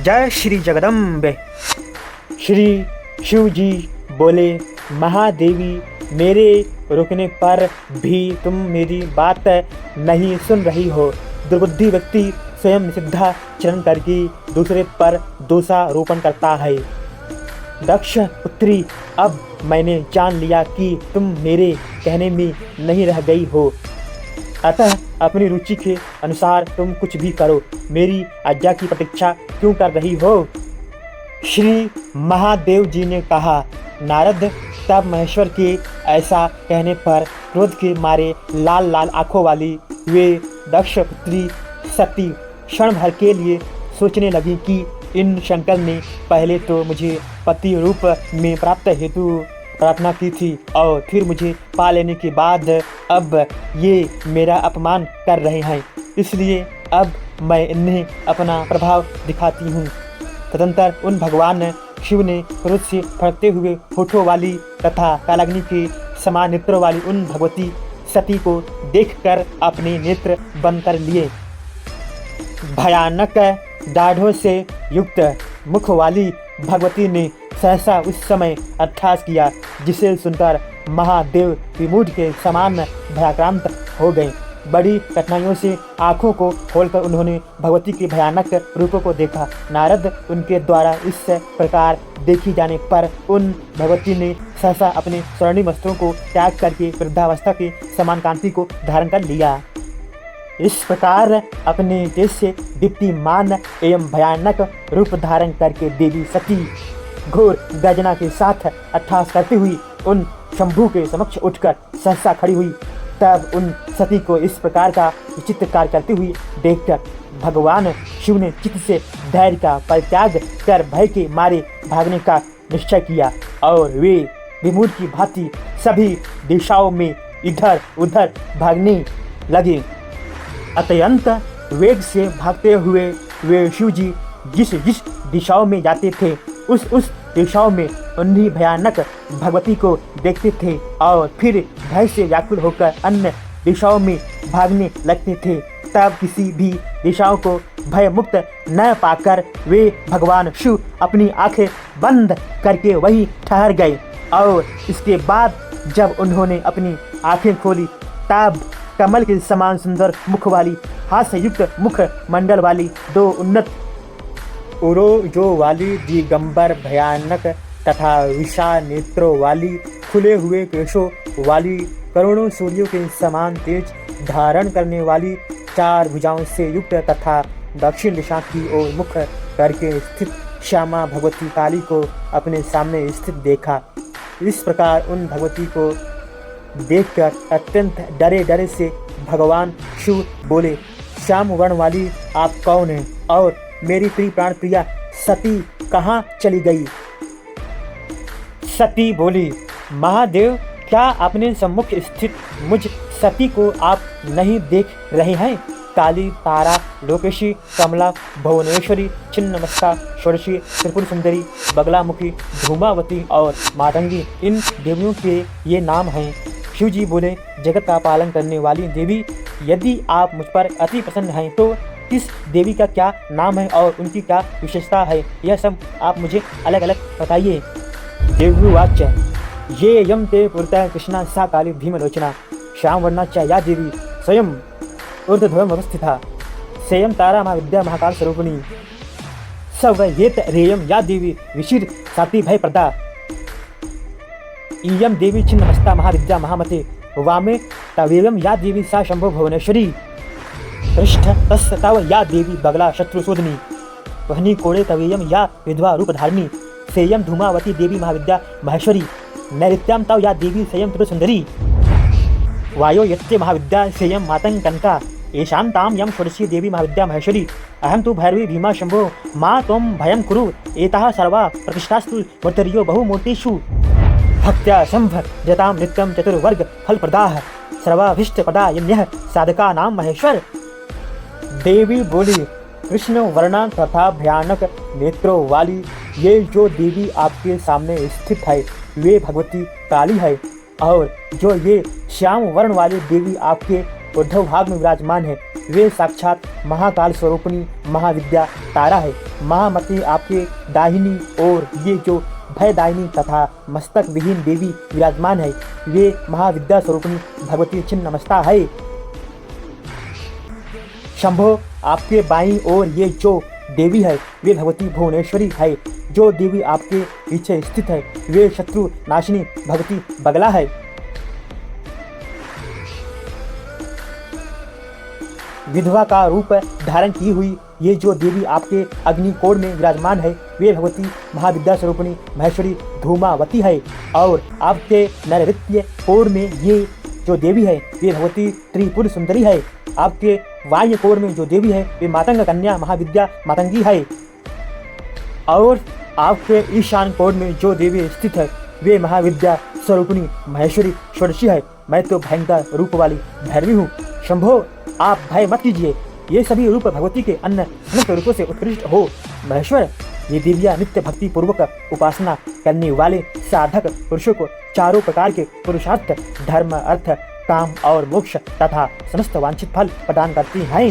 जय श्री जगदम्बे। श्री शिव जी बोले, महादेवी, मेरे रुकने पर भी तुम मेरी बात नहीं सुन रही हो। दुर्बुद्धि व्यक्ति स्वयं निषिद्धाचरण करके दूसरे पर दोषारोपण करता है। दक्ष पुत्री, अब मैंने जान लिया कि तुम मेरे कहने में नहीं रह गई हो, अतः अपनी रुचि के अनुसार तुम कुछ भी करो। मेरी आज्ञा की प्रतीक्षा क्यों कर रही हो? श्री महादेव जी ने कहा। नारद तब महेश्वर के ऐसा कहने पर क्रोध के मारे लाल लाल आंखों वाली वे दक्ष पुत्री सती क्षण भर के लिए सोचने लगी कि इन शंकर ने पहले तो मुझे पति रूप में प्राप्त हेतु प्रार्थना की थी और फिर मुझे पा लेने के बाद अब ये मेरा अपमान कर रहे हैं, इसलिए अब मैं इन्हें अपना प्रभाव दिखाती हूँ। तदंतर उन भगवान शिव ने क्रोध से फड़कते हुए होठों वाली तथा कालाग्नि के समान नेत्रों वाली उन भगवती सती को देखकर अपने नेत्र बंद कर लिए। भयानक दाढ़ों से युक्त मुख वाली भगवती ने सहसा उस समय अट्ठास किया, जिसे सुनकर महादेव विमूढ़ के समान भयाक्रांत हो गए। बड़ी कठिनाइयों से आंखों को खोलकर उन्होंने भगवती के भयानक रूपों को देखा। नारद उनके द्वारा इस प्रकार देखी जाने पर उन भगवती ने सहसा अपने स्वर्णिम वस्त्रों को त्याग करके वृद्धावस्था के समान कांति को धारण कर लिया। इस प्रकार अपने देश से दीप्तिमान एवं भयानक रूप धारण करके देवी सती घोर गर्जना के साथ अट्ठास करती हुई उन शंभू के समक्ष उठकर सहसा खड़ी हुई। तब उन सती को इस प्रकार का विचित्र कार्य करती हुई देखकर भगवान शिव ने चित्त से धैर्य का परित्याग कर भय के मारे भागने का निश्चय किया और वे विमूढ़ की भांति सभी दिशाओं में इधर उधर भागने लगे। अत्यंत वेग से भागते हुए वे शिव जी जिस जिस दिशाओं में जाते थे उस दिशाओं में उन्हीं भयानक भगवती को देखते थे और फिर भय से व्याकुल होकर अन्य दिशाओं में भागने लगते थे। तब किसी भी दिशाओं को भय मुक्त न पाकर वे भगवान शिव अपनी आंखें बंद करके वहीं ठहर गए और इसके बाद जब उन्होंने अपनी आंखें खोली तब कमल के समान सुंदर मुख वाली हास्य युक्त मुख मंडल वाली दो उन्नत उरोजों वाली दिगंबर भयानक तथा विशाल नेत्रों वाली खुले हुए केशों वाली करोड़ों सूर्यों के समान तेज धारण करने वाली चार भुजाओं से युक्त तथा दक्षिण दिशा की ओर मुख करके स्थित श्यामा भगवती काली को अपने सामने स्थित देखा। इस प्रकार उन भगवती को देखकर अत्यंत डरे डरे से भगवान शिव बोले, श्याम वर्ण वाली आप कौन हैं और मेरी प्रिय प्राण प्रिया सती कहाँ चली गई? सती बोली, महादेव, क्या अपने सम्मुख स्थित मुझ सती को आप नहीं देख रहे हैं? काली, तारा, लोकेशी, कमला, भुवनेश्वरी, छिन्नमस्ता, षोडशी, त्रिपुर सुंदरी, बगलामुखी, धूमावती और मातंगी, इन देवियों के ये नाम हैं। शिव जी बोले, जगत का पालन करने वाली देवी, यदि आप मुझ पर अति प्रसन्न हैं तो इस देवी का क्या नाम है और उनकी क्या विशेषता है, यह सब आप मुझे अलग अलग बताइए। देव्युवाच, ये यम ते पुरतः कृष्णा सा काली भीमलोचना श्याम वर्णाचा या देवी स्वयं ऊर्ध्वम अवस्थिता सेयम तारा महाविद्या महाकाल स्वरूपिणी सवयेत रेयम या देवी विशिर साति भय प्रदा इयम देवी छिन्नमस्ता महाविद्या महामते वामे तवेयम या देवी सा शंभो भुवनेश्वरी पृष्ठ तस् तव या देवी बगला शत्रुशोधनी वहनी कोड़े तवेयम या विधवा रूप धारिणी सेयम धूमावती देवी महाविद्या महेश्वरी नैऋत्याम तव या देवी सेयम त्रिपुर सुंदरी वायो यत्ते महाविद्या सेयम मातंग कनका एशां ताम यम षोडशी देवी महाविद्या महेश्वरी अहम तु भैरवी भीमा शंभो माँ त्वं भयं कुरु एताः सर्वा प्रतिष्ठास्तु वर्तरियो बहुमूर्तिषु भक्त्या शंभ जताम नित्यं चतुर्वर्ग फलप्रदाः सर्वाभीष्टपदा यन्यः साधका नाम महेश्वर। देवी बोली, कृष्ण वर्णा तथा भयानक नेत्रों वाली ये जो देवी आपके सामने स्थित है वे भगवती काली है और जो ये श्याम वर्ण वाली देवी आपके ऊर्ध्व भाग में विराजमान है वे साक्षात महाकाल स्वरूपिणी महाविद्या तारा है। महामती आपके दाहिनी ओर ये जो भयदायिनी तथा मस्तक विहीन देवी विराजमान है, वे महाविद्या स्वरूपिणी भगवती छिन्नमस्ता है। शंभो आपके बाईं ओर ये जो देवी है, वे भगवती भुवनेश्वरी है। जो देवी आपके पीछे स्थित है, वे शत्रु नाशिनी भगवती बगला है। विधवा का रूप धारण की हुई ये जो देवी आपके अग्निकोण में विराजमान है, वे भगवती महाविद्या स्वरूपिणी महेश्वरी धूमावती है। और आपके नैऋत्य कोण में ये जो देवी है, वे भगवती त्रिपुर सुंदरी है। आपके वायव्य कोण में जो देवी है, वे मातंग कन्या महाविद्या मातंगी है। और आपके ईशान कोण में जो देवी स्थित है, वे महाविद्या स्वरूपिणी महेश्वरी षोडशी है। मैं तो भयंकर रूप वाली भैरवी हूँ। शंभो आप भय मत कीजिए, ये सभी रूप भगवती के अन्य समस्त रूपों से उत्कृष्ट हो। महेश्वर, ये दिव्या नित्य भक्ति पूर्वक उपासना करने वाले साधक पुरुषों को चारों प्रकार के पुरुषार्थ, धर्म, अर्थ, काम और मोक्ष तथा समस्त वांछित फल प्रदान करती हैं।